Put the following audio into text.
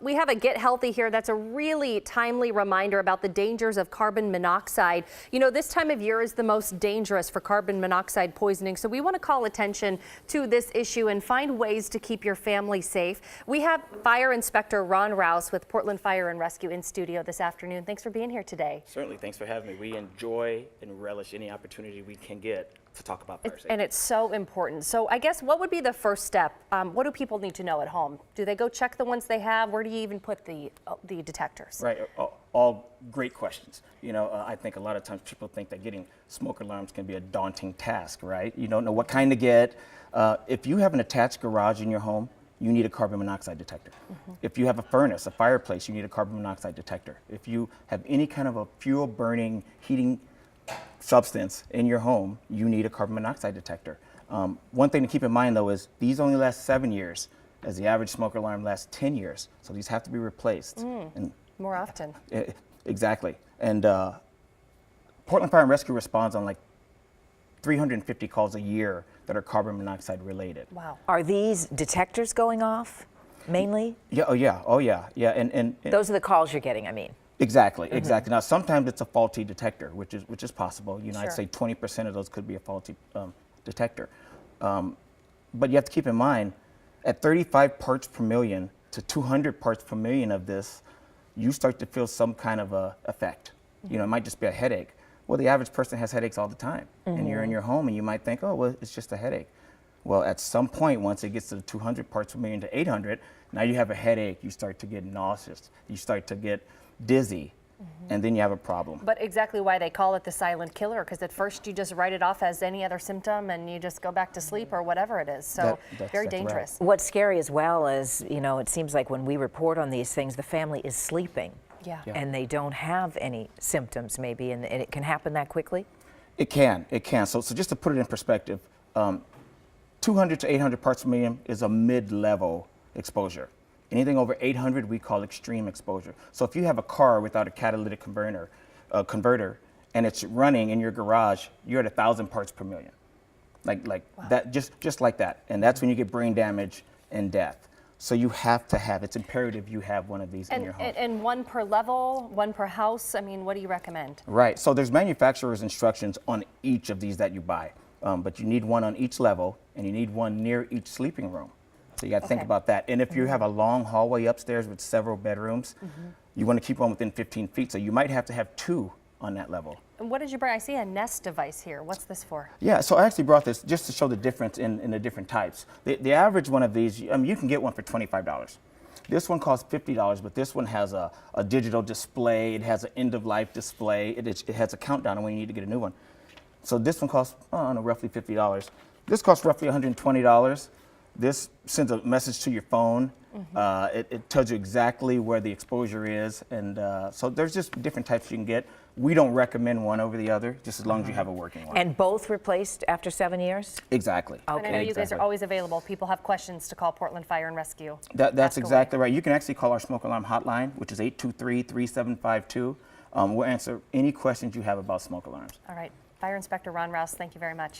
We have a Get Healthy here that's a really timely reminder about the dangers of carbon monoxide. You know, this time of year is the most dangerous for carbon monoxide poisoning, so we want to call attention to this issue and find ways to keep your family safe. We have Fire Inspector Ron Rouse with Portland Fire and Rescue in studio this afternoon. Thanks for being here today. Certainly, thanks for having me. We enjoy and relish any opportunity we can get to talk about fire safety. And it's so important. So I guess what would be the first step? What do people need to know at home? Do they go check the ones they have? Where do you even put the detectors? Right, all great questions. You know, I think a lot of times people think that getting smoke alarms can be a daunting task, right? You don't know what kind to get. If you have an attached garage in your home, you need a carbon monoxide detector. If you have a furnace, a fireplace, you need a carbon monoxide detector. If you have any kind of a fuel burning, heating substance in your home, you need a carbon monoxide detector. One thing to keep in mind though is these only last 7 years, as the average smoke alarm lasts 10 years. So these have to be replaced. And more often. Exactly. And Portland Fire and Rescue responds on like 350 calls a year that are carbon monoxide related. Wow. Are these detectors going off mainly? Yeah, oh yeah. And Those are the calls you're getting, I mean. Exactly. Now, sometimes it's a faulty detector, which is possible. You know, I'd Sure. say 20% of those could be a faulty detector. But you have to keep in mind, at 35 parts per million to 200 parts per million of this, you start to feel some kind of a effect. You know, it might just be a headache. Well, the average person has headaches all the time, and you're in your home, and you might think, oh, well, it's just a headache. Well, at some point, once it gets to the 200 parts per million to 800, now you have a headache. You start to get nauseous. You start to get dizzy, and then you have a problem. But exactly why they call it the silent killer, because at first you just write it off as any other symptom and you just go back to sleep or whatever it is. So That's very exactly dangerous. right. What's scary as well is, you know, it seems like when we report on these things, the family is sleeping. Yeah. And they don't have any symptoms maybe, and it can happen that quickly? It can. So just to put it in perspective, 200 to 800 parts per million is a mid-level exposure. Anything over 800 we call extreme exposure. So if you have a car without a catalytic converter, and it's running in your garage, you're at 1,000 parts per million. Like wow. That, just like that. And that's when you get brain damage and death. So you have to have, it's imperative you have one of these in your home. And one per level, one per house? I mean, what do you recommend? Right, so there's manufacturer's instructions on each of these that you buy. But you need one on each level, and you need one near each sleeping room. So you got to think about that. And if you have a long hallway upstairs with several bedrooms, you want to keep one within 15 feet. So you might have to have two on that level. And what did you bring? I see a Nest device here. What's this for? Yeah, so I actually brought this just to show the difference in the different types. The average one of these, you can get one for $25. This one costs $50, but this one has a digital display. It has an end-of-life display. It has a countdown on when you need to get a new one. So this one costs, I don't know, roughly $50. This costs roughly $120. This sends a message to your phone. It tells you exactly where the exposure is. And so there's just different types you can get. We don't recommend one over the other, just as long as you have a working one. And both replaced after 7 years? Exactly. And I know you guys are always available. People have questions to call Portland Fire and Rescue. That's exactly right. You can actually call our smoke alarm hotline, which is 823-3752. We'll answer any questions you have about smoke alarms. All right. Fire Inspector Ron Rouse, thank you very much.